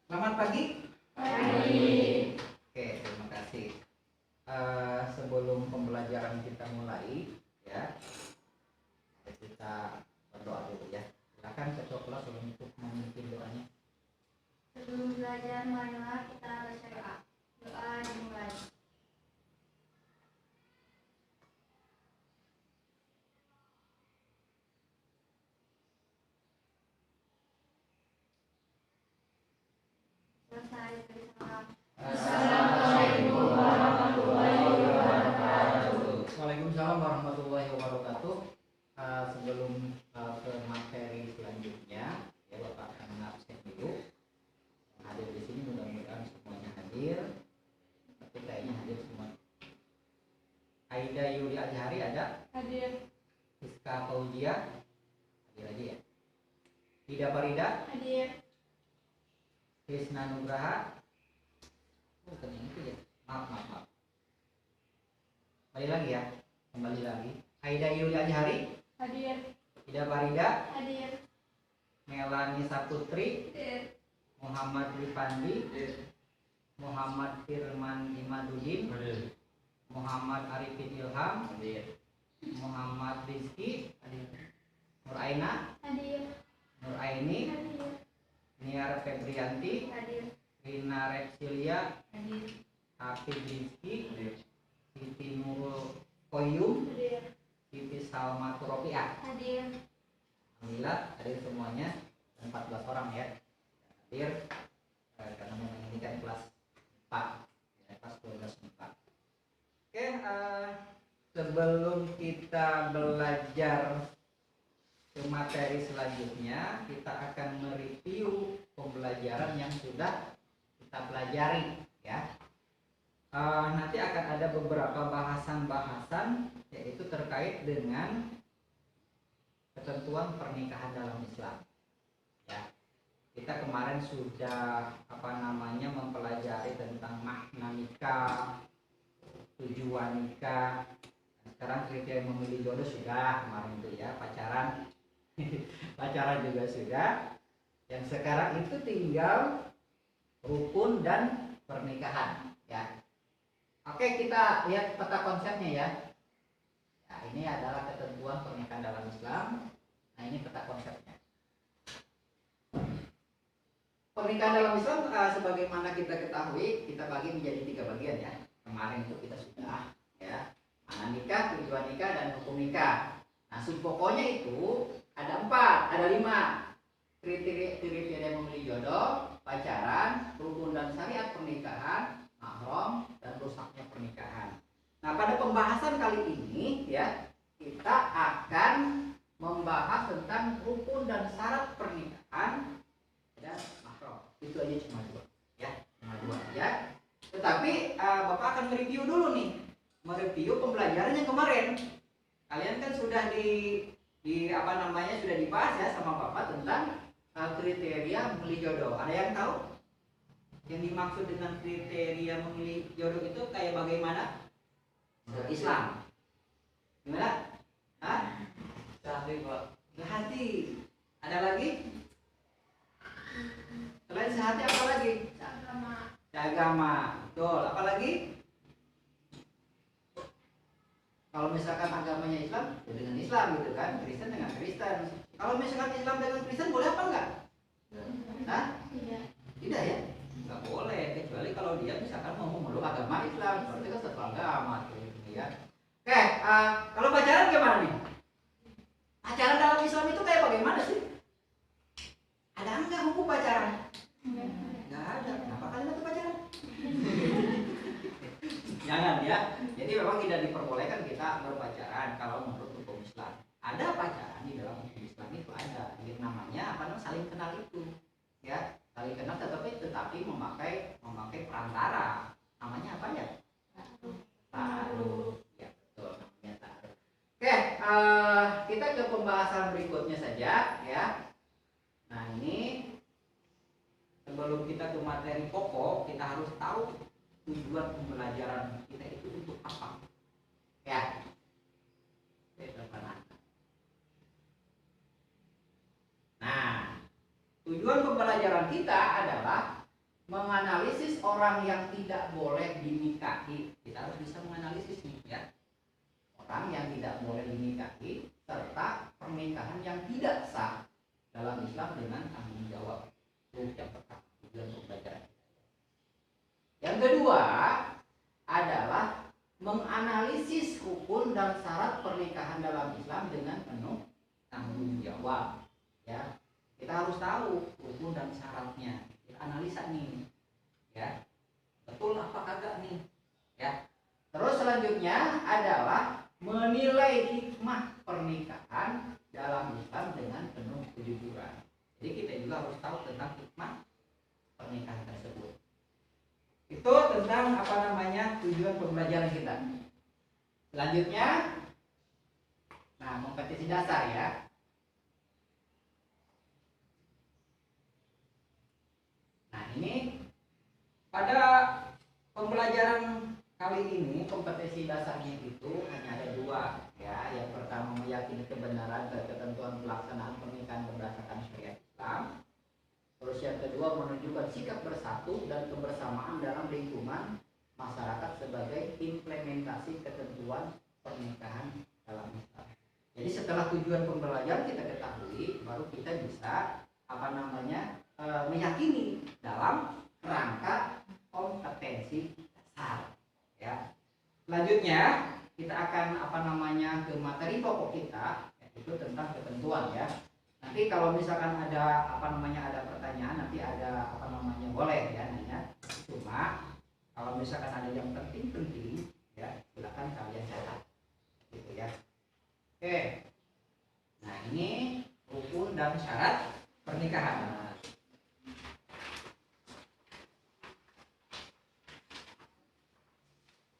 Selamat pagi. Pagi. Oke, terima kasih. Sebelum pembelajaran kita mulai, ya, kita berdoa dulu ya. Silakan ketua kelas untuk memimpin doanya. Sebelum belajar, marilah kita baca doa. Doa dimulai. Selesai bersama. Assalamualaikum warahmatullahi wabarakatuh. Waalaikumsalam warahmatullahi wabarakatuh. Sebelum ke materi selanjutnya, ya Bapak akan mengabsen dulu. Yang hadir di sini mudah-mudahan semuanya hadir. Tapi kayaknya hadir semua. Aida Yuli Azhari ada? Hadir. Siska Fauzia hadir aja ya. Ida Farida Hadir. Krisna Nugraha. Bukan yang itu ya. Maaf. Kembali lagi ya. Kembali lagi. Aida Yuli Azhari. Hadir. Ida Farida. Hadir. Melani Saputri. Hadir. Muhammad Rifandi. Muhammad Firman Imaduddin. Muhammad Arifin Ilham. Muhammad Rizki. Nur Aina. Hadir. Nur Aini. Hadir. Niar Febrianti. Hadir. Rina Repsilia. Hadir. Hafid Rizki. Siti Nurul Koyum. Hadir. Siti Salma Turopiah. Hadir. Alhamdulillah hadir semuanya 14 orang ya. Hadir karena memang ini kan kelas 4 ya, kelas 12 4. Oke, sebelum kita belajar ke materi selanjutnya, kita akan mereview pembelajaran yang sudah kita pelajari ya. Nanti akan ada beberapa bahasan-bahasan yaitu terkait dengan ketentuan pernikahan dalam Islam. Ya, kita kemarin sudah mempelajari tentang makna nikah, tujuan nikah. Sekarang kriteria memilih jodoh sudah kemarin itu ya, pacaran, pacaran juga sudah. Yang sekarang itu tinggal rukun dan pernikahan ya. Oke, kita lihat peta konsepnya ya. Nah, ini adalah ketentuan pernikahan dalam Islam. Nah, ini peta konsepnya. Pernikahan dalam Islam sebagaimana kita ketahui, kita bagi menjadi 3 bagian ya. Kemarin itu kita sudah ya. Mana nikah, tujuan nikah, dan hukum nikah. Nah, pokoknya itu ada 4, ada 5. Kriteria memilih jodoh, pacaran, rukun dan syariat pernikahan, mahram, dan rusaknya pernikahan. Nah, pada pembahasan kali ini ya, kita akan membahas tentang rukun dan syarat pernikahan dan mahram. Itu aja cuma 2 ya, cuma 2 ya. Tetapi Bapak akan mereview dulu nih. Mereview pembelajaran yang kemarin. Kalian kan sudah sudah dibahas ya sama Bapak tentang kriteria memilih jodoh. Ada yang tahu? Yang dimaksud dengan kriteria memilih jodoh itu kayak bagaimana? Islam. Gimana? Hah? Sehati, Pak. Sehati. Ada lagi? Selain sehati apa lagi? Seagama. Seagama. Betul. Apa lagi? Kalau misalkan agamanya Islam, ya dengan Islam gitu kan. Kristen dengan Kristen. Kalau misalkan Islam dengan Kristen boleh apa enggak? Hah? Tidak. Tidak ya? Enggak boleh, kecuali kalau dia misalkan mau memeluk agama Islam. Berarti kan satu agama gitu ya. Oke, kalau pacaran gimana nih? Pacaran dalam Islam itu kayak bagaimana sih? Ada enggak hukum pacaran? Enggak ada. Kenapa kalian itu pacaran? Jangan ya. Jadi memang tidak diperbolehkan kita berpacaran kalau menurut hukum Islam. Ada pacaran di dalam hukum Islam itu ada. Yang namanya saling kenal itu. Ya, saling kenal tetapi memakai perantara. Namanya apa ya? Taruh. Ya, betul, namanya taruh. Oke, kita ke pembahasan berikutnya saja ya. Nah, ini sebelum kita ke materi pokok, kita harus tahu tujuan pembelajaran kita itu untuk apa ya. Nah, tujuan pembelajaran kita adalah menganalisis orang yang tidak boleh dinikahi. Kita harus bisa menganalisis nih ya. Orang yang tidak boleh dinikahi serta pernikahan yang tidak sah dalam Islam dengan tanggung jawab. Itu yang pertama, tujuan pembelajaran. Yang kedua adalah menganalisis rukun dan syarat pernikahan dalam Islam dengan penuh tanggung jawab. Ya, kita harus tahu rukun dan syaratnya. Kita analisa nih, ya, betul apa kagak nih, ya. Terus selanjutnya adalah menilai hikmah pernikahan dalam Islam dengan penuh kejujuran. Jadi kita juga harus tahu tentang hikmah pernikahan tersebut. Itu tentang tujuan pembelajaran kita. Selanjutnya, nah, kompetisi dasar ya. Nah, ini pada pembelajaran kali ini kompetisi dasarnya itu hanya ada dua ya. Yang pertama meyakini kebenaran dan ketentuan pelaksanaan pernikahan berdasarkan syariat Islam. Terus yang kedua menunjukkan sikap bersatu dan kebersamaan dalam lingkungan masyarakat sebagai implementasi ketentuan pernikahan dalam Islam. Jadi setelah tujuan pembelajaran kita ketahui, baru kita bisa meyakini dalam rangka kompetensi dasar. Ya. Selanjutnya kita akan ke materi pokok kita, yaitu tentang ketentuan ya. Nanti kalau misalkan ada ada pertanyaan, nanti ada boleh ya nanya. Cuma kalau misalkan ada yang penting ya silakan kalian catat gitu ya. Oke. Nah, ini rukun dan syarat pernikahan.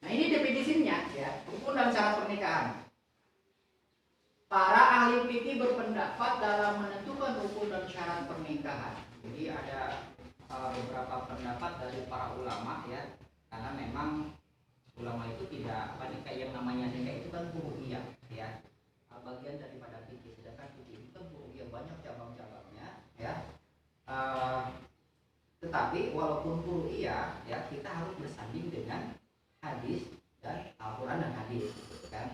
Nah, ini definisinya ya, rukun dan syarat pernikahan. Para ahli fikih berpendapat dalam menentukan rukun dan syarat pernikahan. Jadi ada beberapa pendapat dari para ulama ya, karena memang ulama itu tidak yang namanya nikah itu kan furu'iyah ya, bagian daripada fikih. Sedangkan fikih itu kan furu'iyah, banyak cabang-cabangnya ya. Tetapi walaupun furu'iyah ya, kita harus bersanding dengan hadis dan Al-Quran dan hadis kan.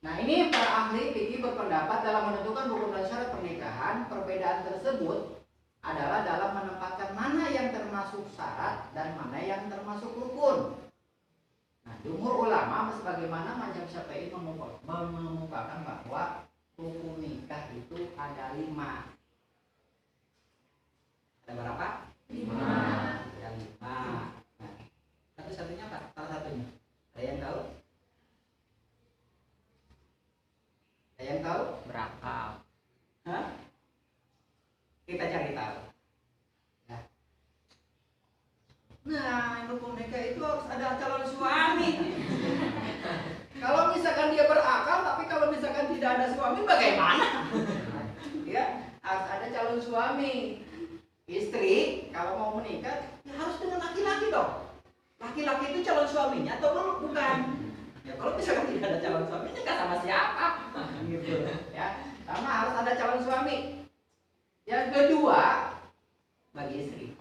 Nah, ini para ahli fikih berpendapat dalam menentukan rukun dan syarat pernikahan. Perbedaan tersebut adalah dalam menempatkan mana yang termasuk syarat dan mana yang termasuk rukun. Nah, jumhur ulama sebagaimana mazhab Syafi'i mengemukakan bahwa rukun nikah itu ada 5. Ada berapa? 5. Ada 5. Nah, satu-satunya apa? Salah satunya. Ada yang tahu? Ada yang tahu? Berapa? Hah? Kita cari tahu. Nah, rukun nikah itu harus ada calon suami. Kalau misalkan dia berakal, tapi kalau misalkan tidak ada suami, bagaimana? Ya, harus ada calon suami. Istri kalau mau menikah ya harus dengan laki-laki dong. Laki-laki itu calon suaminya atau bukan? Ya kalau misalkan tidak ada calon suaminya, nggak sama siapa? Gitu ya. Sama harus ada calon suami. Yang kedua, bagi istri,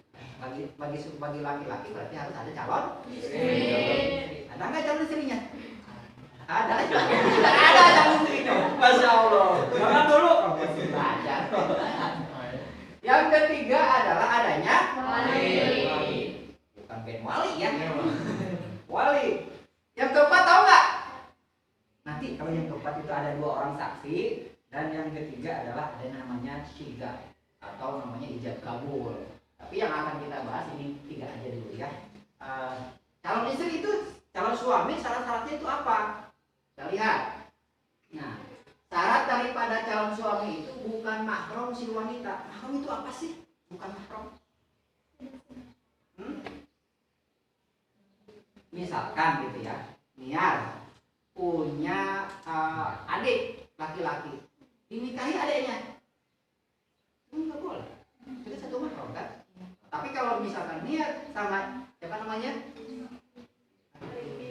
bagi laki-laki berarti harus ada calon istri. Ada nggak calon istrinya? Ada. Ada calon istrinya. Masya Allah. Jangan dulu kamu masih belajar. Yang ketiga adalah adanya wali. Bukan ben wali ya. Wali. Yang keempat tahu nggak? Nanti kalau yang keempat itu ada 2 orang saksi, dan yang ketiga adalah ada namanya syigah atau namanya ijab kabul. Tapi yang akan kita bahas ini 3 aja dulu ya. Calon istri itu, calon suami syarat-syaratnya itu apa? Kita lihat. Nah, syarat daripada calon suami itu bukan mahram si wanita. Mahram itu apa sih? Bukan mahram. Misalkan gitu ya, Niar punya adik laki-laki, dinikahi adiknya, nggak boleh. Itu satu mahram kan? Tapi kalau misalkan Niar sama siapa namanya,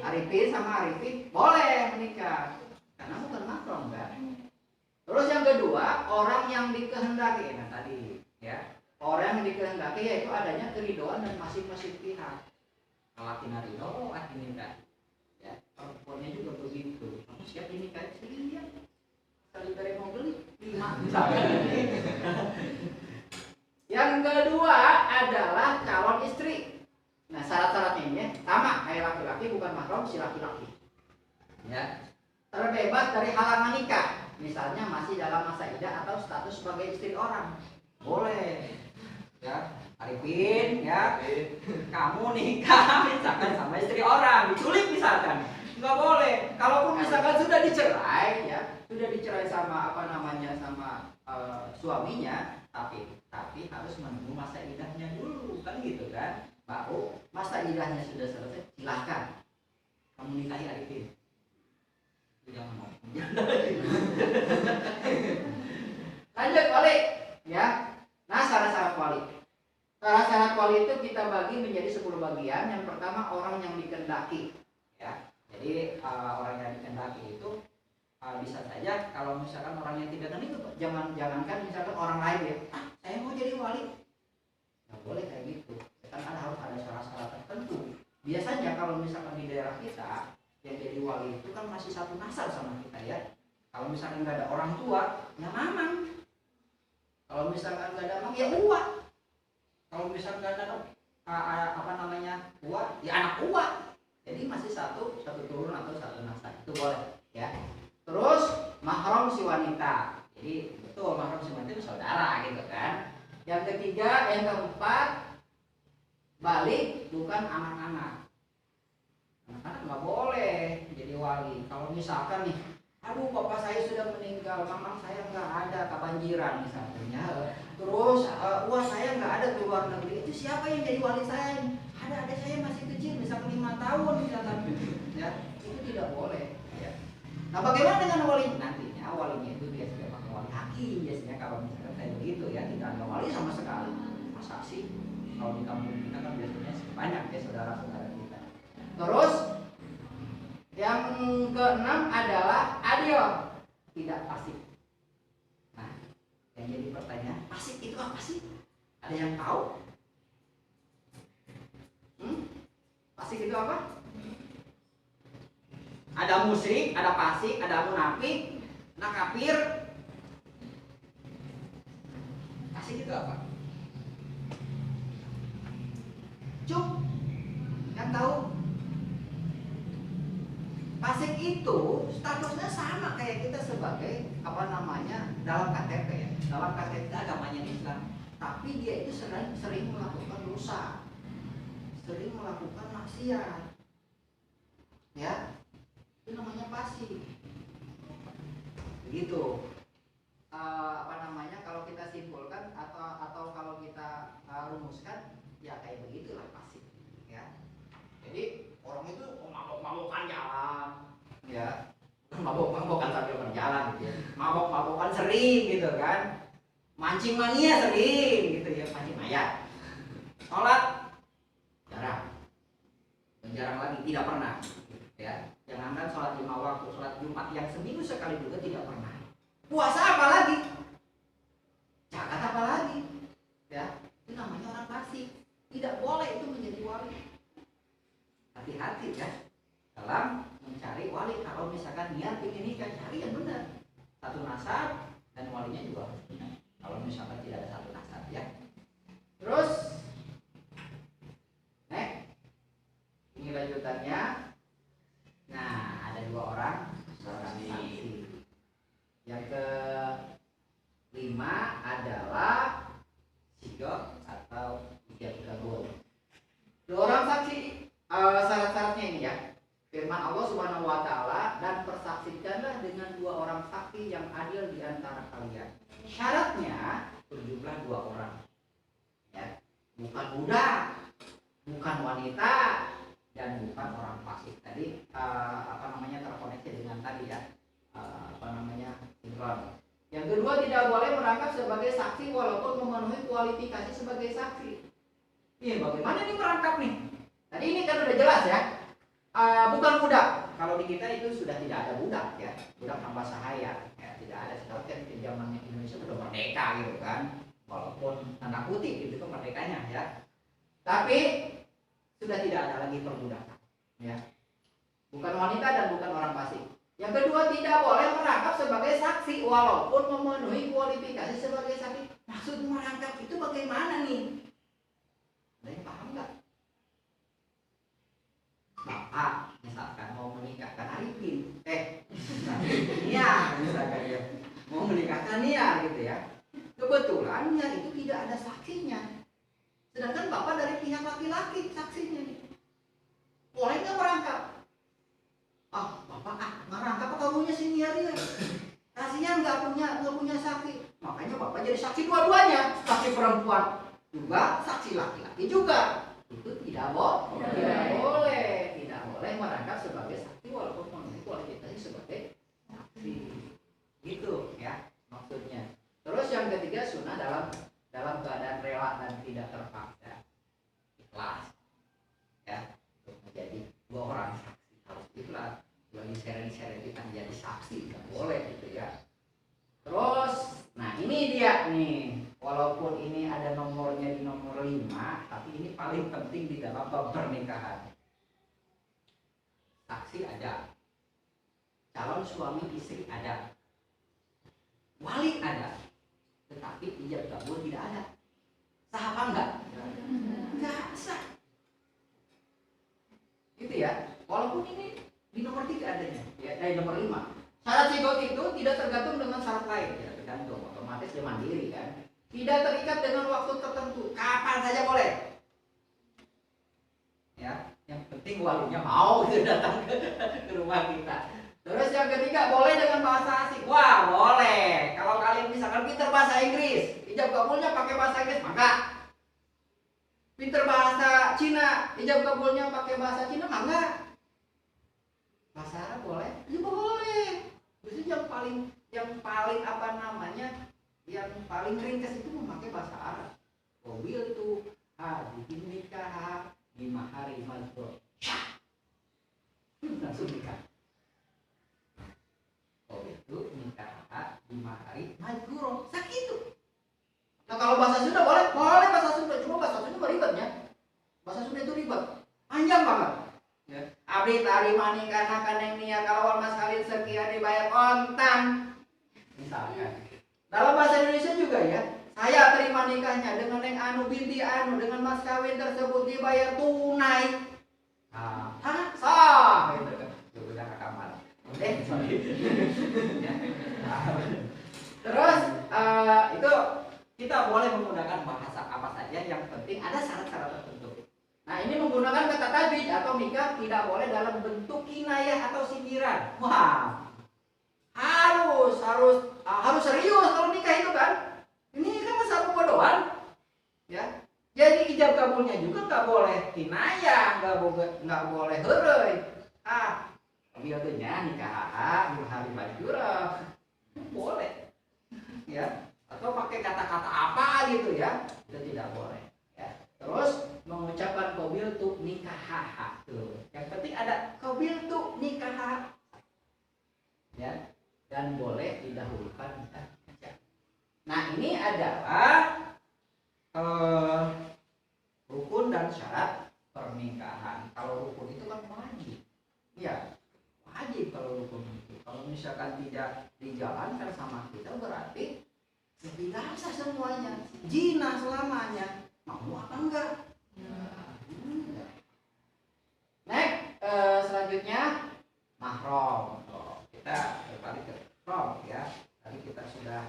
Arifin sama Arifin, boleh menikah karena bukan mahram kan? Terus yang kedua, orang yang dikehendaki. Nah tadi ya, Orang yang dikehendaki yaitu adanya keridhaan dan masing-masing pihak. Laki ridho, ini kan. Ya, perempuannya juga begitu. Kamu siap ini kan? Iya. Kali dari mau beli 5 misalkan. Yang kedua adalah calon istri. Nah, syarat-syaratnya ini sama kayak laki-laki, bukan mahram si laki-laki. Ya. Terbebas dari halangan nikah. Misalnya masih dalam masa idah atau status sebagai istri orang. Boleh. Ya, Arifin, ya, kamu nikah misalkan sama istri orang, diculik misalkan, nggak boleh. Kalaupun misalkan sudah dicerai, ya, sudah dicerai sama sama suaminya, tapi harus menunggu masa idahnya dulu, kan gitu kan? Baru masa idahnya sudah selesai, silahkan kamu nikahi Arifin. Jangan mau. Lanjut balik, ya. Nah, syarat-syarat wali. Syarat-syarat wali itu kita bagi menjadi 10 bagian. Yang pertama orang yang dikehendaki, ya. Jadi orang yang dikehendaki itu bisa saja kalau misalkan orang yang tidak kenal itu jangankan misalkan orang lain ya, saya mau jadi wali, nggak boleh kayak gitu. Kan harus ada syarat-syarat tertentu. Biasanya kalau misalkan di daerah kita yang jadi wali itu kan masih satu nasab sama kita ya. Kalau misalkan nggak ada orang tua, ya mamang. Kalau misalkan nggak ada mang, ya uak. Kalau misalkan nggak ada uak, ya anak uak. Jadi masih satu turun atau satu nasab itu boleh, ya. Terus mahram si wanita. Jadi betul mahram si wanita itu saudara gitu kan. Yang ketiga, yang keempat, balik bukan anak-anak. Anak-anak nggak boleh jadi wali. Kalau misalkan nih, aduh bapak saya sudah meninggal, mamang saya nggak ada, kebanjiran misalnya, terus wah saya nggak ada ke luar negeri, itu siapa yang jadi wali saya? Ada saya masih kecil, misalkan 5 tahun misalkan, ya itu tidak boleh. Ya. Nah bagaimana dengan wali nantinya? Walinya itu biasanya pakai wali hakim biasanya kalau misalkan kayak begitu ya, tidak ada wali sama sekali. Masa sih? Kalau di kampung kita kan biasanya banyak ya saudara-saudara kita. Terus yang keenam adalah adil, tidak pasif. Nah, yang jadi pertanyaan, pasif itu apa sih? Ada yang tahu? Pasif itu apa? Ada musyrik, ada fasik, ada munafik, ada kafir. Pasif itu apa? Cuk, yang tahu? Fasik itu statusnya sama kayak kita sebagai dalam KTP ya. Dalam KTP agamanya Islam, tapi dia itu sering melakukan dosa, sering melakukan maksiat. Ya. Itu namanya fasik. Begitu. Kalau kita simpulkan atau kalau kita rumuskan ya kayak begitulah fasik. Ya. Jadi orang itu mabok-mabokan jalan, ya, mabok-mabokan sambil berjalan gitu ya, mabok-mabokan sering gitu kan, mancing mania sering gitu ya, mancing maya, sholat jarang lagi, tidak pernah, ya, jangankan sholat 5 waktu, sholat Jumat yang seminggu sekali juga tidak pernah, puasa apa lagi, zakat apa lagi, ya, itu namanya orang fasik, tidak boleh itu menjadi wali. Hati-hati ya dalam mencari wali. Kalau misalkan niat ingin nikah, cari yang benar, satu nasab, dan walinya juga harus benar. Kalau misalkan tidak ada satu nasab ya. Terus ini lanjutannya. Nah, ada 2 orang saksi. Yang kelima adalah sigok atau ijab kabul. 2 orang saksi. Syarat-syaratnya ini ya, firman Allah Subhanahu wa Ta'ala, dan persaksikanlah dengan 2 orang saksi yang adil di antara kalian. Syaratnya berjumlah 2 orang, ya, bukan budak, bukan wanita, dan bukan orang fasik. Tadi terkoneksi dengan tadi ya, sinkron. Yang kedua, tidak boleh merangkap sebagai saksi walaupun memenuhi kualifikasi sebagai saksi. Iya, bagaimana ini merangkap nih? Tadi ini kan udah jelas ya, bukan budak. Kalau di kita itu sudah tidak ada budak ya, budak tanpa sahaya ya, tidak ada. Sekarang kan di zamannya Indonesia sudah merdeka gitu kan, walaupun tanda kutip itu kemerdekaannya ya. Tapi sudah tidak ada lagi perbudakan ya. Bukan wanita dan bukan orang fasik. Yang kedua, tidak boleh merangkap sebagai saksi walaupun memenuhi kualifikasi sebagai saksi. Maksud merangkap itu bagaimana nih? Ada yang paham nggak? Bapak misalkan mau menikahkan Arifin, Nia misalkan ya, mau menikahkan Nia gitu ya. Kebetulan Nia itu tidak ada saksinya. Sedangkan bapak dari pihak laki-laki saksinya nih. Boleh nggak merangkap? Bapak merangkap kamunya si Nia dia. Kasihan nggak punya saksi. Makanya bapak jadi saksi dua-duanya, saksi perempuan juga, saksi laki-laki juga. Itu tidak boleh, tidak boleh merangkap sebagai saksi walaupun memenuhi kualifikasi sebagai saksi. Gitu ya maksudnya. Terus yang ketiga, sunnah dalam keadaan rela dan tidak terpaksa, ikhlas ya, untuk menjadi dua orang saksi harus ikhlas. Bagi seret-seret kita menjadi saksi nggak boleh gitu ya. Terus, nah ini dia nih, walaupun ini ada nomornya di nomor 5, tapi ini paling penting di dalam bab pernikahan. Saksi ada, calon suami istri ada, wali ada, tetapi ijab kabul tidak ada. Sah apa enggak? Enggak sah. Gitu ya. Walaupun ini di nomor 3 adanya, ya, dari nomor 5. Syarat sigot itu tidak tergantung dengan syarat lain, ya, tergantung, otomatis dia mandiri kan. Tidak terikat dengan waktu tertentu, kapan saja boleh. Ya, yang penting walinya mau datang ke rumah kita. Terus yang ketiga, boleh dengan bahasa asing. Wah, boleh. Kalau kalian misalkan pintar bahasa Inggris, ijab kabulnya pakai bahasa Inggris, maka pintar bahasa Cina, ijab kabulnya pakai bahasa Cina, maka bahasa Arab boleh? Ya boleh. Justru yang paling apa namanya? Yang paling ringkas itu memakai bahasa Arab. Qabil itu hadihin nikah 5 hari mazkur. Langsung nikah. Qabil itu nikah 5 hari mazkur. Sakitu. Nah, kalau bahasa Sunda boleh bahasa Sunda. Cuma bahasa Sunda ribetnya. Bahasa Sunda itu ribet. Panjang banget. Ya. Abdi tarima nikah kaneng nia kawal mas kawin sekian dibayar kontan. Misalkan. Dalam bahasa Indonesia juga ya. Saya terima nikahnya dengan Neng Anu binti Anu dengan mas kawin tersebut dibayar tunai. Sah. Gitu kan. Udah kamar. Sorry. Ya. Terus itu kita boleh menggunakan bahasa apa saja, yang penting ada syarat-syarat tertentu. Nah, ini menggunakan kata tajdid atau nikah tidak boleh dalam bentuk kinayah atau sindiran. Wah, harus serius kalau nikah itu kan. Ini kan masa pembodohan, ya. Jadi ijab kabulnya juga nggak boleh kinayah, nggak boleh heureuy. Biasanya nikah 5 hari majura boleh, ya. Atau pakai kata-kata apa gitu ya, itu tidak boleh. Terus mengucapkan qabil tu nikah tuh. Yang penting ada qabil tu nikah. Ya. Dan boleh didahulukan nikah. Nah, ini adalah rukun dan syarat pernikahan. Kalau rukun itu kan wajib. Ya, wajib kalau rukun itu. Kalau misalkan tidak dijalankan sama kita berarti tidak sah semuanya. Zina selamanya. Mau apa enggak? Next, selanjutnya mahram. Kita berbalik ke mahram ya. Tadi kita sudah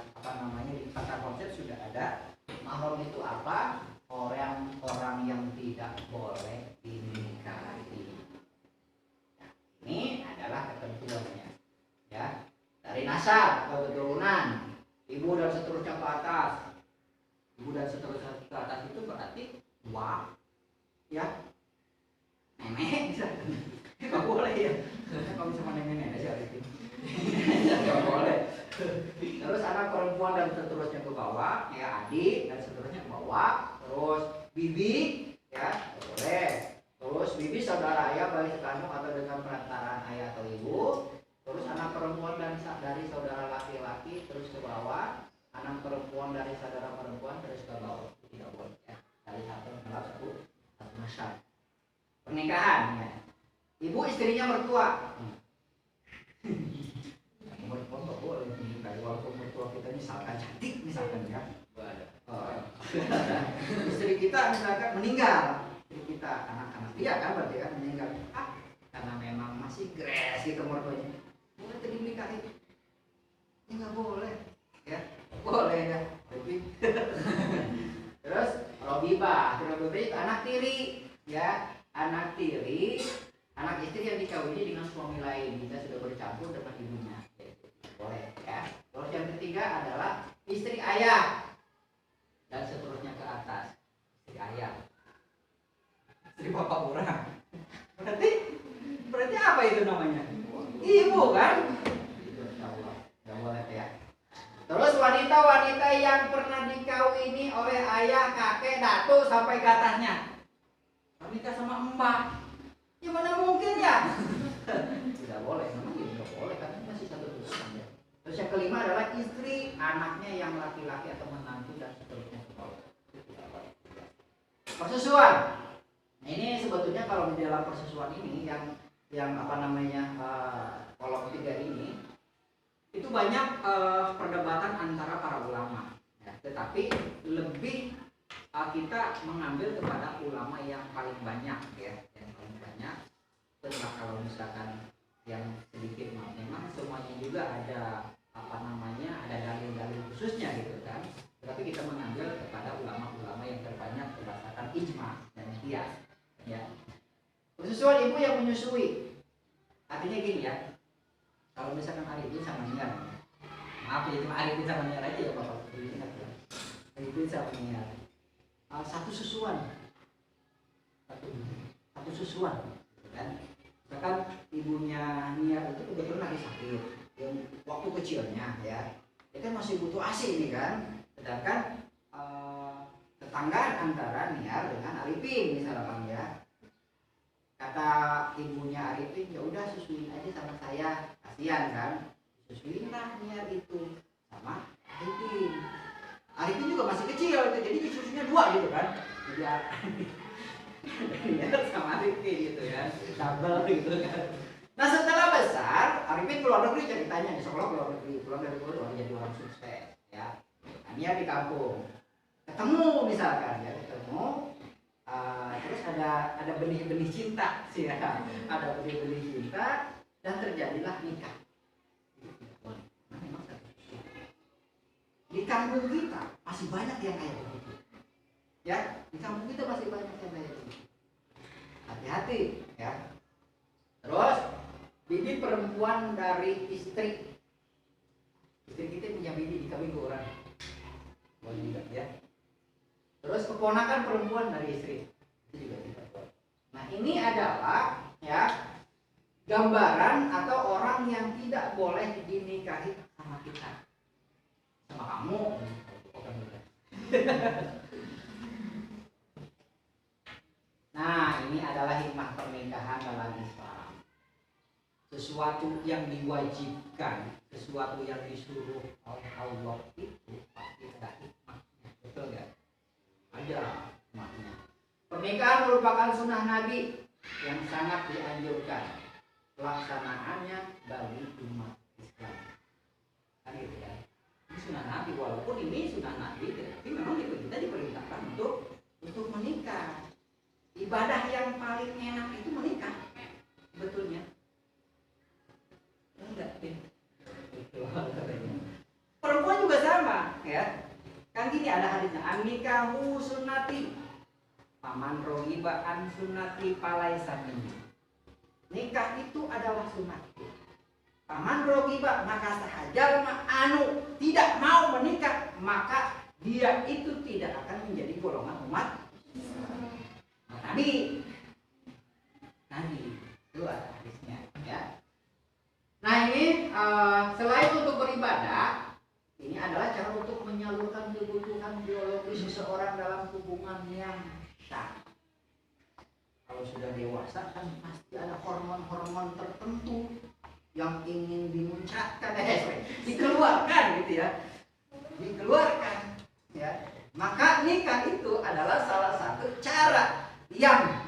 di tata konsep sudah ada. Mahram itu apa? Orang yang tidak boleh dinikahi. Nah, ini adalah ketentuannya. Ya, dari nasab atau keturunan, ibu dan seterusnya ke atas. Ibu dan seterusnya ke atas itu berarti wah, ya, nenek bisa, nggak boleh ya. Kalau sama nenek aja itu, nggak boleh. Terus anak perempuan dan seterusnya ke bawah, ya adik dan seterusnya ke bawah. Terus bibi, ya boleh. Terus bibi saudara ayah baik sekandung atau dengan perantaraan ayah atau ibu. Terus anak perempuan dan dari saudara laki-laki terus ke bawah. Anak perempuan perempuan dari saudara perempuan terus ke bawah tidak boleh ya. Dari satu masyarakat. Pernikahan ya. Ibu istrinya mertua. Mertua nggak boleh menikah walaupun mertua kita misalkan cantik misalkan ya. Istri kita misalkan meninggal, istri kita anak-anak dia kan berarti kan meninggal. Karena memang masih gres gitu mertuanya. Boleh dinikahin. Ya nggak boleh ya. Boleh ya. Tapi terus robibah itu anak tiri ya, anak tiri, anak istri yang dikawini dengan suami lain jika sudah bercampur dengan ibunya. Boleh ya. Terus yang ketiga adalah istri ayah dan seterusnya ke atas. Istri ayah, istri bapak orang. Berarti apa itu namanya? Ibu kan? Itu insyaallah nggak boleh ya. Terus wanita-wanita yang pernah dikawini oleh ayah, kakek, datuk sampai ke atasnya. Menikah sama mbak. Ya mana mungkin ya? Tidak boleh, memang tidak boleh karena masih satu turunan ya. Terus yang kelima adalah istri, anaknya yang laki-laki atau menantu dan seterusnya. Persusuan. Ini sebetulnya kalau di dalam persusuan ini yang apa namanya kolom 3 ini itu banyak perdebatan antara para ulama ya. Tetapi lebih kita mengambil kepada ulama yang paling banyak ya, yang paling banyak. Terus kalau misalkan yang sedikit memang semuanya juga ada apa namanya ada dalil-dalil khususnya gitu kan. Tetapi kita mengambil kepada ulama-ulama yang terbanyak berdasarkan ijma dan qiyas ya. Persusuan ibu yang menyusui artinya gini ya. Kalau misalkan Arifin sama Niar, maaf ya cuma Arifin sama Niar aja ya bapak. Arifin sama Niar, satu susuan, satu susuan, kan? Misalkan ibunya Niar itu kebetulan lagi sakit, yang waktu kecilnya ya, dia kan masih butuh ASI ini kan, sedangkan tetanggaan antara Niar dengan Arifin misalkan ya. Kata ibunya Arifin, ya udah susuin aja sama saya, kasihan kan, susuinlah Niar itu sama Arifin. Arifin juga masih kecil, jadi susunya 2 gitu kan, jadi Niar sama Arifin gitu kan, double gitu kan. Nah setelah besar, Arifin keluar negeri ceritanya di sekolah keluar negeri, pulang dari luar jadi orang sukses ya. Nah, Niar di kampung, ketemu misalkan ya ketemu. Terus ada benih-benih cinta sih ya, ada benih-benih cinta dan terjadilah nikah. Di kampung kita masih banyak yang kayak begitu, ya di kampung kita masih banyak yang kayak begitu. Hati-hati ya. Terus bibi perempuan dari istri kita punya bibi dikawin ke orang, boleh juga ya. Terus keponakan perempuan dari istri itu juga tidak boleh. Nah ini adalah ya gambaran atau orang yang tidak boleh dinikahi sama kita, sama kamu. Nah ini adalah hikmah pernikahan dalam Islam. Sesuatu yang diwajibkan, sesuatu yang disuruh oleh Allah itu pasti ada hikmahnya, betul nggak? Ada makna. Pernikahan merupakan sunnah Nabi yang sangat dianjurkan pelaksanaannya bagi umat Islam. Kan gitu ya. Ini sunnah Nabi, walaupun ini sunnah Nabi, tapi memang kita diperintahkan untuk menikah. Ibadah yang paling enak itu menikah, betulnya. Enggak, perempuan juga sama, ya. Kan gini ada hadisnya, an-nikahu sunnati paman rogiba an sunnati palaisa minni. Nikah itu adalah sunnatku. Paman rogiba maka sahajal anu tidak mau menikah maka dia itu tidak akan menjadi golongan umat Nabi. Itu ada hadisnya ya. Nah ini selain untuk beribadah, ini adalah cara untuk menyalurkan kebutuhan biologis seseorang dalam hubungan yang syah. Kalau sudah dewasa kan pasti ada hormon-hormon tertentu yang ingin dimuncratkan, dikeluarkan gitu ya. Dikeluarkan. Maka nikah itu adalah salah satu cara yang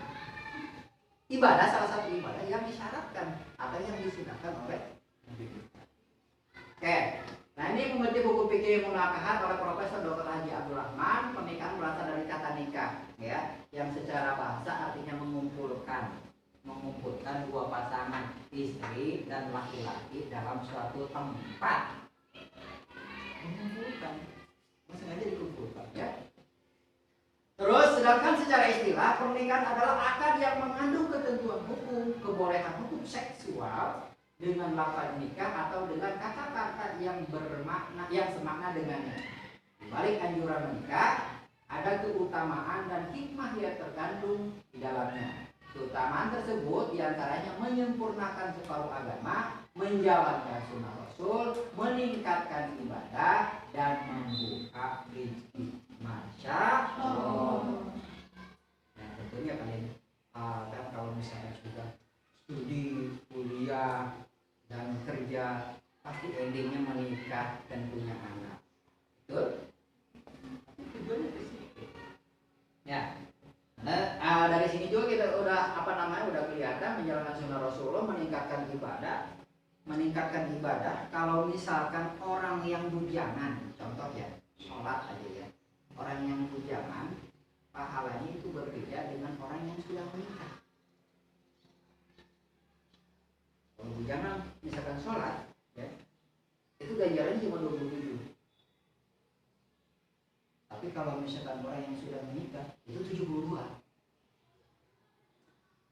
ibadah, salah satu ibadah yang disyaratkan atau yang disunahkan oleh Nabi kita. Oke, nah ini mengutip buku fikih munakahat oleh Profesor Dr. Haji Abdul Rahman. Pernikahan berasal dari kata nikah, ya, yang secara bahasa artinya mengumpulkan dua pasangan istri dan laki-laki dalam suatu tempat. Mengumpulkan, sengaja dikumpulkan, ya. Terus, sedangkan secara istilah pernikahan adalah akad yang mengandung ketentuan hukum, kebolehan hukum seksual dengan lafaz nikah atau dengan kata-kata yang bermakna, yang semakna dengannya. Di balik anjuran menikah ada keutamaan dan hikmah yang terkandung di dalamnya. Keutamaan tersebut diantaranya menyempurnakan separuh agama, menjalankan sunnah Rasul, meningkatkan ibadah, dan membuka rezeki. Masya Allah. Nah, tentunya kalian kan kalau misalnya sudah studi, kuliah, dan kerja, pasti endingnya menikah dan punya anak. Betul? Tujuannya di situ. Ya. Nah, dari sini juga kita udah udah kelihatan menjalankan sunnah Rasulullah, meningkatkan ibadah. Kalau misalkan orang yang bujangan, contoh ya, sholat aja ya, orang yang bujangan pahalanya itu berbeda dengan orang yang sudah menikah. Kalau bujangan misalkan sholat, ya, itu ganjarannya cuma 27. Tapi kalau misalkan orang yang sudah menikah itu 72.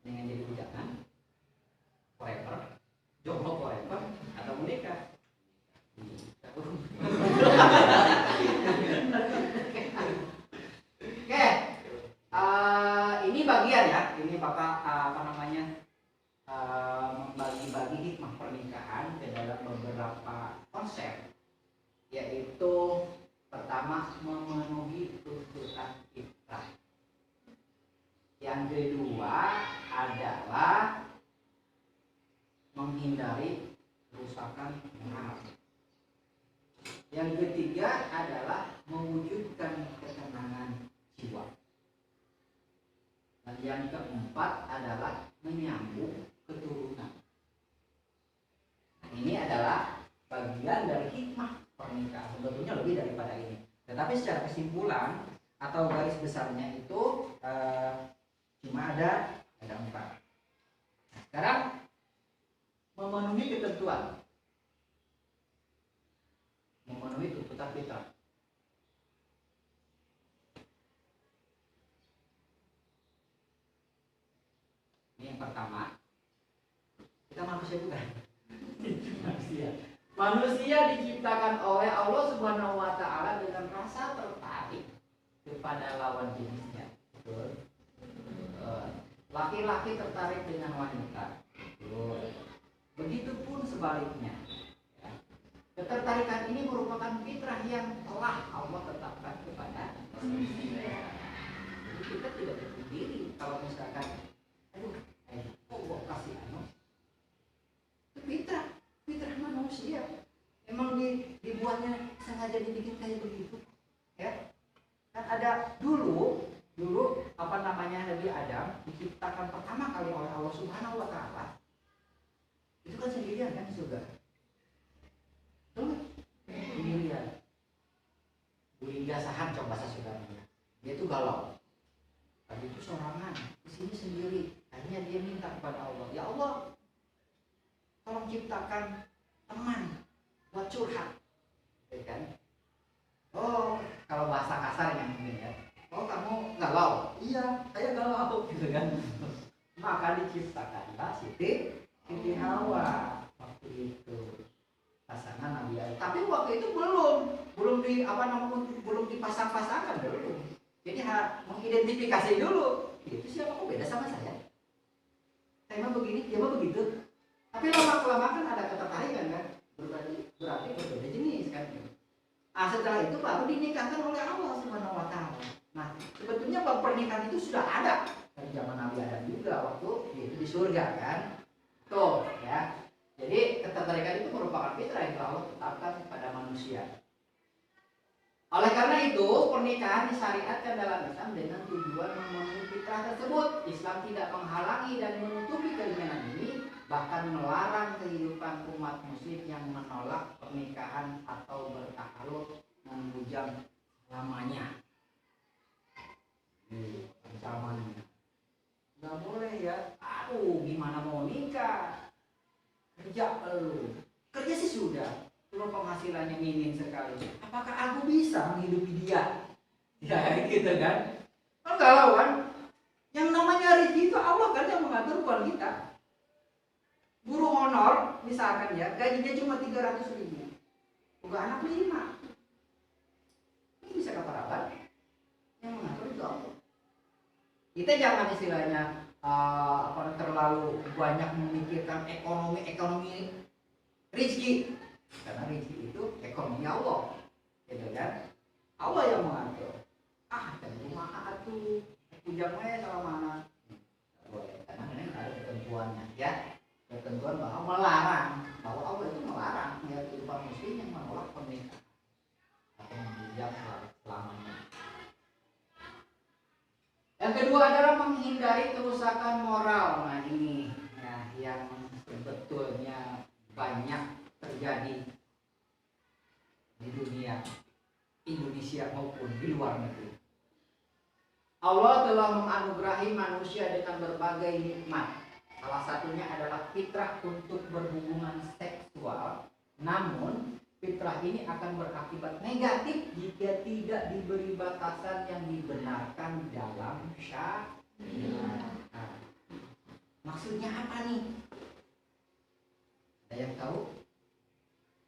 Dengan jadi bujangan, forever, jomblo forever, atau menikah. Oke, ini bagian ya. Ini Bapak membagi-bagi hikmah pernikahan ke dalam beberapa konsep, yaitu pertama memenuhi tuntutan fitrah. Yang kedua adalah menghindari kerusakan moral. Yang ketiga adalah mewujudkan ketenangan jiwa. Dan yang keempat adalah menyambung keturunan. Ini adalah bagian dari hikmah pernikahan. Sebetulnya lebih daripada ini. Tetapi secara kesimpulan atau garis besarnya itu cuma ada 4. Nah, sekarang memenuhi ketentuan, memenuhi tuntutan fitrah. Ini yang pertama, kita manusia bukan? Manusia diciptakan oleh Allah Subhanahu wa Ta'ala dengan rasa tertarik kepada lawan jenisnya. Betul. Laki-laki tertarik dengan wanita. Betul. Begitupun sebaliknya. Ya. Ketertarikan ini merupakan fitrah yang telah Allah tetapkan kepada manusia. Jadi kita tidak berdiri kalau misalkan, kok gua kasih itu fitrah manusia. Emang dibuatnya sengaja dibikin kayak begitu, ya. Kan ada dulu Nabi Adam diciptakan pertama kali oleh Allah Subhanahu wa Ta'ala. Itu kan sendirian kan di surga. Betul? Sendirian. Buingga sahan coba bahasa Sundanya. Dia itu galau. Tadi itu sorangan, di sini sendiri. Akhirnya dia minta kepada Allah, ya Allah, tolong ciptakan teman buat curhat, ya kan? Oh, kalau bahasa kasarnya mungkin ya. Oh, kamu galau? Iya, saya galau, gitu kan? Maka diciptakanlah Siti Hawa waktu itu pasangan Nabi Adam. Tapi waktu itu belum dipasang-pasangkan dulu. Jadi mengidentifikasi dulu. Itu siapa kok beda sama saya? Saya mah begini, dia mah begitu. Tapi lama-kelamaan kan ada ketertarikan kan? Berarti berbeda jenis kan? Setelah itu baru dinikahkan oleh Allah Subhanahu wa Ta'ala. Nah, sebetulnya pernikahan itu sudah ada dari zaman Nabi Adam juga waktu itu di surga kan? Tuh, ya. Jadi ketertarikan itu merupakan fitrah yang Allah tetapkan kepada manusia. Oleh karena itu, pernikahan disyariatkan dalam Islam dengan tujuan memenuhi fitrah tersebut. Islam tidak menghalangi dan menutupi keinginan ini, bahkan melarang kehidupan umat muslim yang menolak pernikahan atau bertakaruf membujang selamanya. Ancamannya nggak boleh ya. Aduh, gimana mau nikah? Kerja sih sudah. Kalau penghasilannya minim sekali, apakah aku bisa menghidupi dia? Ya gitu kan? Enggak lawan. Yang namanya rezeki itu Allah kan yang mengatur, bukan kita. Guru honor misalkan ya, gajinya cuma 300.000, udah anak 5. Ini bisa keperawan. Yang mengatur itu Allah. Kita jangan istilahnya terlalu banyak memikirkan ekonomi rezeki. Karena rezeki itu ekonomi Allah, gitu kan? Allah yang mengatur. Dan rumah tuh pujang sama mana? Boleh, karena ini ada ketentuannya, ya. Ketentuan bahwa melarang, bahwa Allah itu melarang ya kehidupan muslim yang menolak pernikahan atau membujang selamanya. Yang kedua adalah menghindari kerusakan moral. Nah ini, yang sebetulnya banyak terjadi di dunia Indonesia maupun di luar negeri. Allah telah menganugerahi manusia dengan berbagai nikmat. Salah satunya adalah fitrah untuk berhubungan seksual. Namun fitrah ini akan berakibat negatif jika tidak diberi batasan yang dibenarkan dalam syariat. Maksudnya apa nih? Ada yang tahu?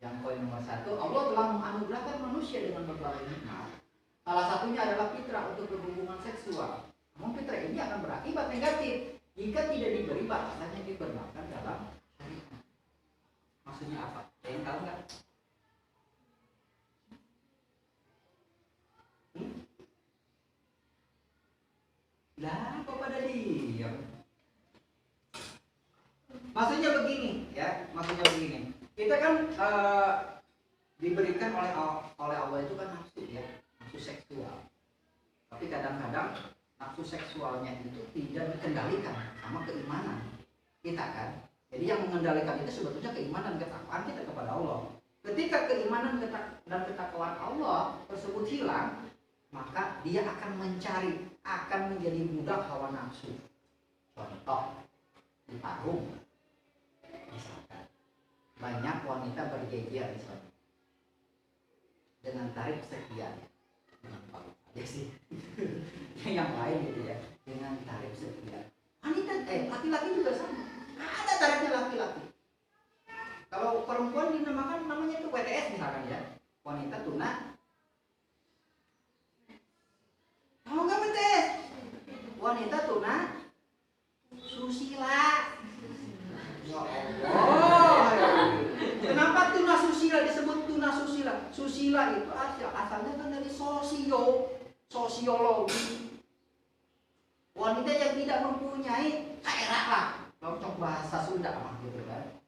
Yang poin nomor 1, Allah telah menganugerahkan manusia dengan berbagai nikmat. Salah satunya adalah fitrah untuk berhubungan seksual. Namun fitrah ini akan berakibat negatif jika tidak diberi batasan yang dibenarkan dalam syariat. Maksudnya apa? Ada yang tahu nggak? Lah, kok pada diam? Maksudnya begini, ya. Maksudnya begini. Kita kan diberikan oleh Allah itu kan nafsu, ya, nafsu seksual. Tapi kadang-kadang nafsu seksualnya itu tidak dikendalikan sama keimanan kita kan. Jadi yang mengendalikan itu sebetulnya keimanan, ketakwaan kita kepada Allah. Ketika keimanan dan ketakwaan Allah tersebut hilang, maka dia akan mencari, akan menjadi budak hawa nafsu. Contoh, di Parung, misalkan banyak wanita berjejer di sana dengan tarif sekian, dengan Parung aja sih, yang lain gitu ya, dengan tarif sekian. Wanita, laki-laki juga sama, ada tarifnya laki-laki. Kalau perempuan dinamakan namanya itu WTS misalkan ya, wanita tuna. Mau nggak WTS? Wanita tuna susila. Ya Allah. Kenapa tuna susila disebut tuna susila? Susila itu asalnya kan dari sosiologi. Wanita yang tidak mempunyai daerah lah, cocok bahasa Sunda mah gitu kan.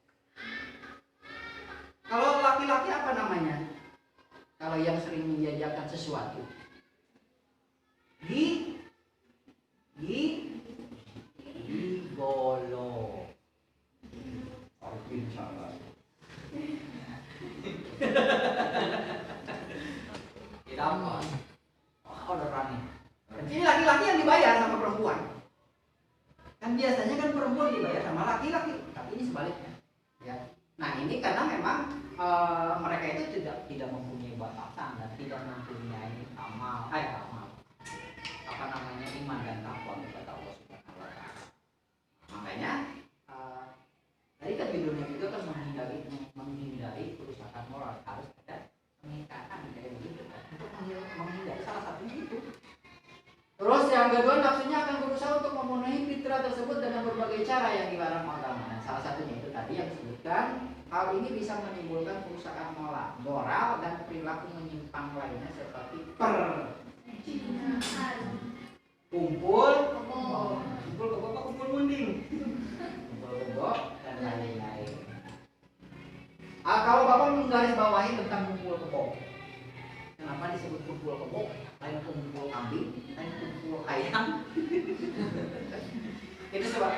Kalau laki-laki apa namanya? Kalau yang sering menjajakan sesuatu, gigolo. Oke, salah. Tidak apa. Orderan nih. Ini laki-laki yang dibayar sama perempuan. Kan biasanya kan perempuan dibayar sama laki-laki, tapi ini sebaliknya. Ya. Nah ini karena memang mereka itu tidak mempunyai batasan dan tidak mempunyai amal, apa namanya, iman dan takwa kepada Allah Subhanahu wa Ta'ala. Makanya tadi kan judulnya juga kan menghindari kerusakan moral, harus ada pernikahan kayak begitu kan, untuk menghindari salah satunya itu. Terus yang kedua, nafsunya akan berusaha untuk memenuhi fitrah tersebut dengan berbagai cara yang dilarang agama. Nah, salah satunya itu tadi yang disebutkan. Hal ini bisa menimbulkan kerusakan moral dan perilaku menyimpang lainnya seperti kumpul kebo, kumpul munding, kumpul kebo dan lain-lain. Kalau Bapak menggarisbawahi tentang kumpul kebo, kenapa disebut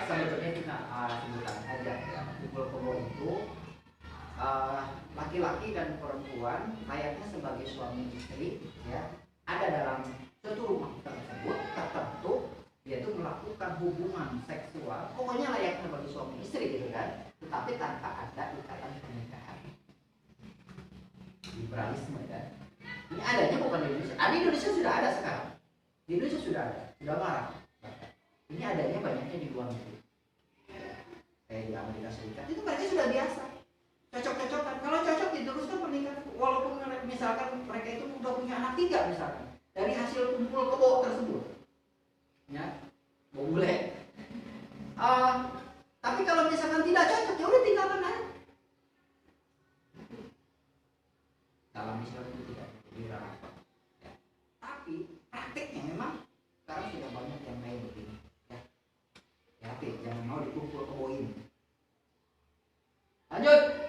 sebetulnya kita sebutkan aja ya. Kumpul kebo itu laki-laki dan perempuan layaknya sebagai suami istri ya, ada dalam satu rumah tersebut tertentu, yaitu melakukan hubungan seksual, pokoknya layaknya sebagai suami istri gitu kan, tetapi tanpa ada ikatan pernikahan. Liberalisme kan. Ini adanya bukan di Indonesia. Di Indonesia sudah ada sekarang. Di Indonesia sudah ada, sudah marak. Ini adanya banyaknya di luar negeri. Kayak di Amerika Serikat itu mereka sudah biasa. Cocok-cocokan. Kalau cocok diteruskan pernikahan, walaupun misalkan mereka itu udah punya anak 3 misalkan dari hasil kumpul kebo tersebut. Ya, boleh. Tapi kalau misalkan tidak cocok, ya udah tinggalkan aja. Dalam Islam itu tidak dilarang. Ya. Tapi prakteknya memang sekarang sudah banyak yang kayak begini. Ya, tapi jangan mau dikumpul keboin. Lanjut.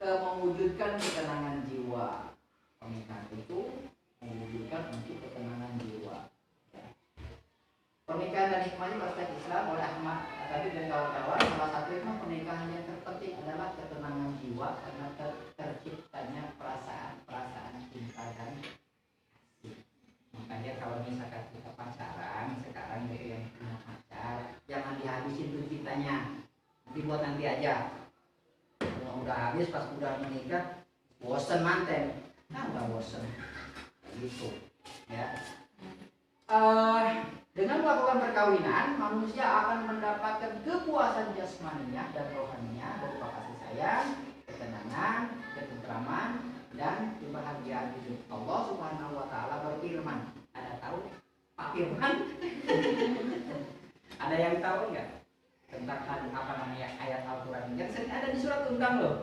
Mewujudkan ketenangan jiwa. Pernikahan itu mewujudkan untuk ketenangan jiwa. Pernikahan dan hikmahnya praktek Islam oleh Ahmad tadi dan kawan-kawan, salah satu hikmah pernikahan yang terpenting adalah ketenangan jiwa karena terciptanya perasaan cinta dan kasih. Makanya kalau misalkan kita pacaran sekarang gitu yang punya pacar, jangan dihabisin tuh cintanya, dibuat nanti aja. Kalau udah habis pas udah menikah bosen manten, udah bosen gitu ya. Dengan melakukan perkawinan, manusia akan mendapatkan kepuasan jasmaninya dan rohaninya berupa kasih sayang, ketenangan, ketentraman, dan kebahagiaan hidup. Allah Subhanahu wa taala berfirman. Ada tahu Pak Firman? Ada yang tahu enggak tentang apa namanya ayat Al-Qur'an yang sering ada di surat Undang loh?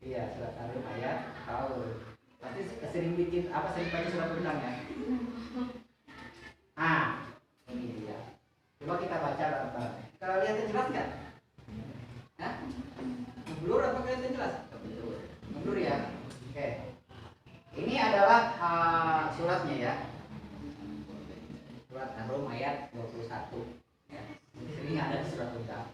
Iya, surat Ar-Rum ayat tahu. Pasti sering bikin apa, sering baca surat Undang ya. Ini dia. Coba kita baca bareng-bareng. Kalau lihatnya jelas nggak? Blur atau kelihatan jelas? Blur ya. Oke. Ini adalah suratnya ya. Surat Ar-Rum ayat 21. Ya. Ini ada di surat Undang.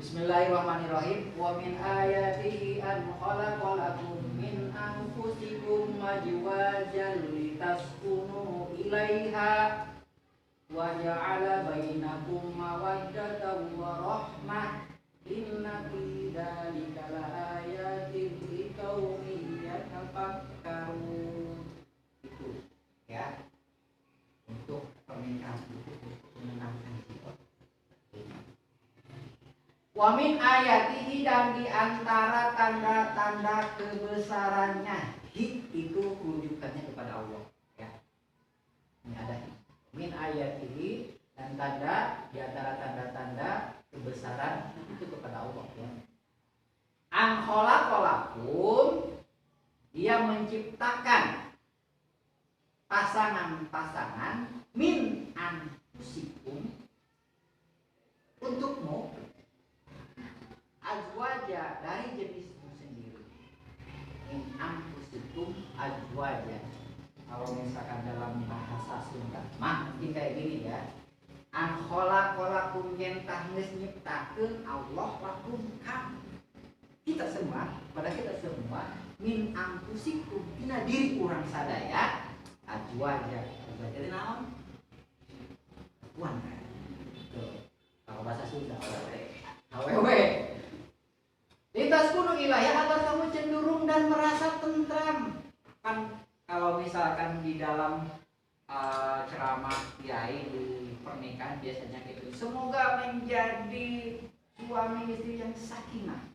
Bismillahirrahmanirrahim. Wa min ayatihi an khalaqalakum min anfusikum azwajan litaskunu ilaiha wa ja'ala bainakum mawaddatan wa rahmah inna fi dzalika laayatin liqaumin yatafakkarun. Itu ya, untuk pernikahan itu menyenangkan jiwa. Wa min ayatihi, dan di antara tanda-tanda kebesarannya, itu rujukannya kepada Allah ya. Ini ada min ayatihi, dan tanda di antara tanda-tanda kebesaran itu kepada Allah ya. An khalaqalakum, dia menciptakan pasangan-pasangan min anfusikum, untukmu, azwaja, dari jenismu sendiri. In anfusikum azwaja. Kalau misalkan dalam bahasa Sunda mah mungkin kayak gini ya. An khalaqalakum, nyentah geus nyiptakeun Allah lakum kam. Kita semua, pada kita semua, min anfusikum, tina diri urang sadaya azwaja. Azwaja itu naon? Perempuan kan. Kalau bahasa Sunda awewe. Lintas kuno ilahya, agar kamu cenderung dan merasa tentram. Kan kalau misalkan di dalam ceramah kiai di pernikahan biasanya gitu, semoga menjadi suami istri yang sakinah,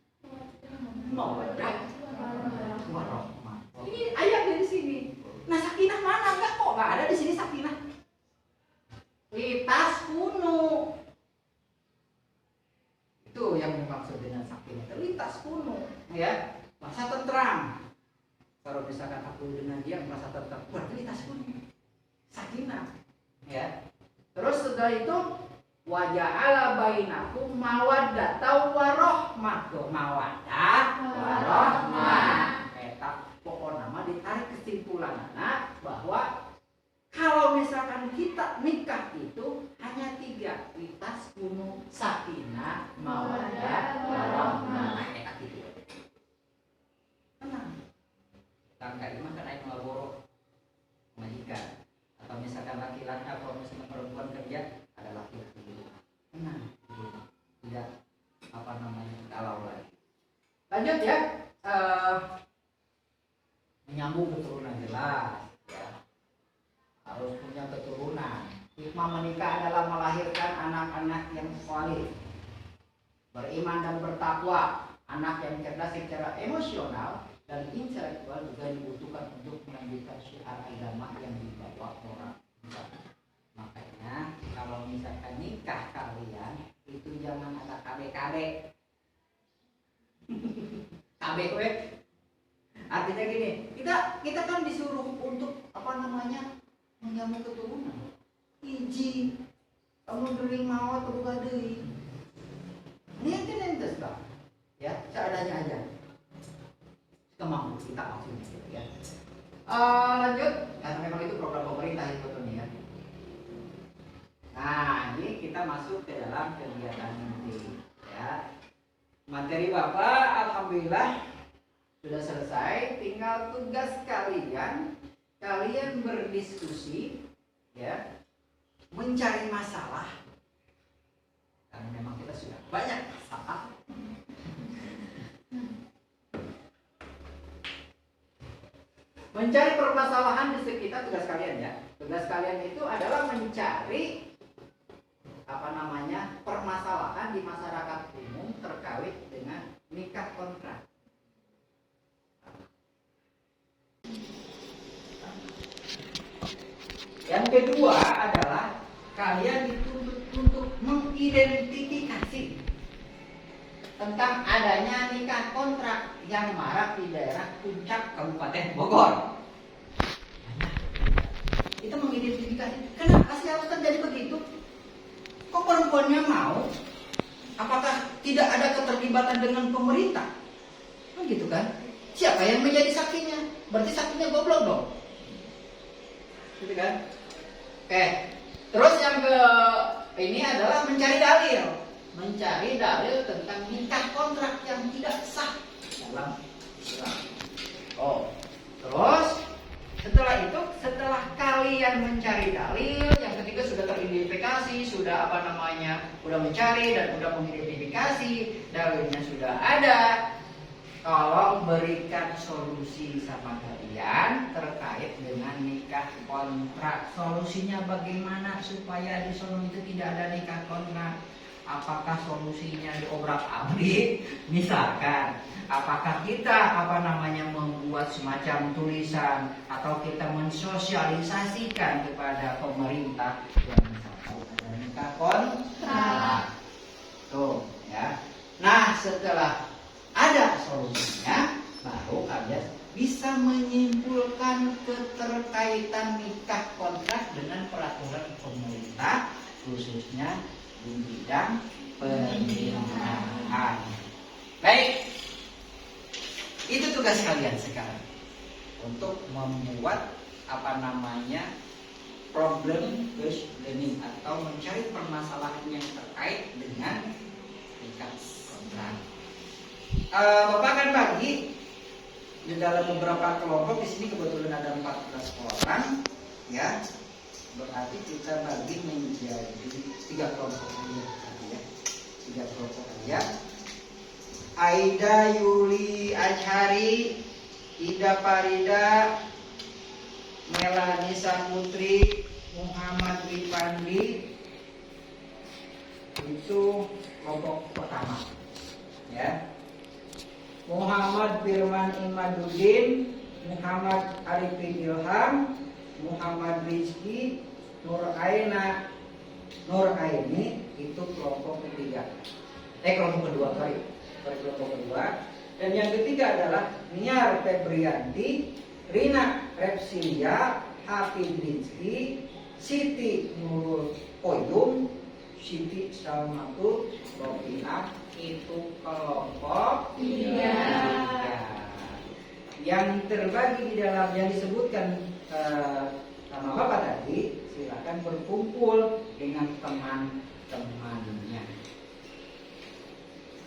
mawaddah, warahmah. Ini ayat dari sini. Nah, sakinah mana? Enggak ada di sini sakinah. Lintas kuno. Itu yang dimaksud dengan sakinah, lintas kuno ya, merasa tentram. Kalau misalkan aku dengan dia merasa tentram, berarti lintas kuno, sakinah ya. Terus setelah itu wa ja'ala bainakum mawaddatan wa rahmah. Mawaddah wa rahmah. Eta pokokna mah ditarik kesimpulanna bahwa kalau syariat kita nikah itu hanya 3, litas kunu sakinah mawaddah warahmah. Itu tenang. Tangga ini kan ayo ngelaboro majikan atau misalkan laki-laki atau misalkan perempuan kerja ada laki-laki dulu. Tenang, tidak apa namanya galau lagi. Lanjut ya, menyambung keturunan jelas ya. Harus punya keturunan. Hikmah menikah adalah melahirkan anak-anak yang saleh, beriman dan bertakwa, anak yang cerdas secara emosional dan intelektual juga dibutuhkan untuk melanjutkan syiar agama yang dibawa orang. Makanya kalau misalkan nikah kalian itu jangan ada KD-KD. KD artinya gini, kita kan disuruh untuk apa namanya menyambung keturunan. Hiji, kamu gering mau atau buka deui. Ini kan entes Bang. Ya, seadanya aja. Kemampu kita maksudnya gitu ya. Lanjut, karena memang itu program pemerintah itu ya. Nah, ini kita masuk ke dalam kegiatan inti ya. Materi Bapak alhamdulillah sudah selesai, tinggal tugas kalian berdiskusi ya, mencari masalah. Karena memang kita sudah banyak masalah. Mencari permasalahan di sekitar tugas kalian ya. Tugas kalian itu adalah mencari apa namanya permasalahan di masyarakat umum terkait dengan nikah kontrak. Yang kedua adalah kalian dituntut untuk mengidentifikasi tentang adanya nikah kontrak yang marak di daerah Puncak Kabupaten Bogor. Kita mengidentifikasi kenapa sih harus terjadi begitu? Kok perempuannya mau? Apakah tidak ada keterlibatan dengan pemerintah? Kan gitu kan? Siapa yang menjadi saksinya? Berarti saksinya goblok dong. Gitu kan? Oke. Terus yang ke ini adalah mencari dalil. Mencari dalil tentang nikah kontrak yang tidak sah dalam Islam. Oh. Terus setelah kalian mencari dalil, yang ketiga sudah teridentifikasi, sudah apa namanya, sudah mencari dan sudah mengidentifikasi, dalilnya sudah ada. Tolong berikan solusi sama kalian terkait dengan nikah kontrak. Solusinya bagaimana supaya di sono itu tidak ada nikah kontrak? Apakah solusinya diobrak-abrik? Misalkan, apakah kita membuat semacam tulisan atau kita mensosialisasikan kepada pemerintah yang misalkan ada nikah kontrak? Tuh, ya. Nah, setelah ada solusinya, baru kalian bisa menyimpulkan keterkaitan nikah kontrak dengan peraturan pemerintah, khususnya di bidang pernikahan. Baik, itu tugas kalian sekarang untuk membuat problem based learning atau mencari permasalahan yang terkait dengan nikah kontrak. Bapak akan bagi di dalam beberapa kelompok. Di sini kebetulan ada 14 orang, ya. Berarti kita bagi menjadi 3 kelompok aja, 3 kelompok aja. Aida Yuli Ajhari, Ida Farida, Melani Samutri, Muhammad Rifandi. Itu kelompok pertama, ya. Muhammad Firman Imaduddin, Muhammad Arifin Ilham, Muhammad Rizki, Nur Aini, itu kelompok ketiga. Kelompok kedua, kelompok kedua. Dan yang ketiga adalah Niar Febrianti, Rina Repsilia, Hafid Rizki, Siti Nurul Koyum, Siti Salmatul Robiah. Itu kelompok tiga. Yang terbagi di dalam yang disebutkan nama Bapak tadi, silakan akan berkumpul dengan teman-temannya.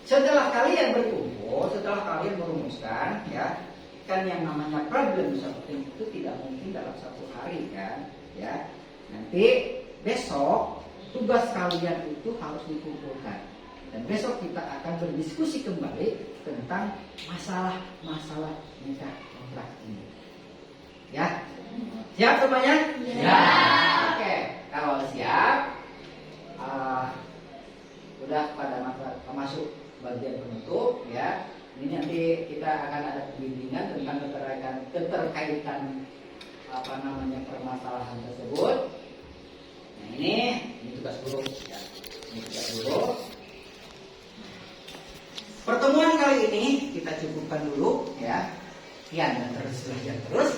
Setelah kalian berkumpul, setelah kalian merumuskan, ya, kan yang namanya problem solving itu tidak mungkin dalam satu hari, kan, ya. Nanti besok tugas kalian itu harus dikumpulkan, dan besok kita akan berdiskusi kembali tentang masalah nikah kontrak ini. Ya, siap semuanya? Ya. Oke, kalau siap, udah pada masuk bagian penutup, ya. Ini nanti kita akan ada pembimbingan tentang keterkaitan permasalahan tersebut. Nah, ini tugas guru, ya. Ini tugas guru. Pertemuan kali ini kita cukupkan dulu, ya. Sekian dan terus belajar terus.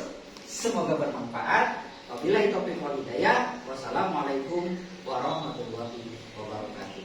Semoga bermanfaat. Wabillahi taufiq wal hidayah. Wassalamualaikum warahmatullahi wabarakatuh.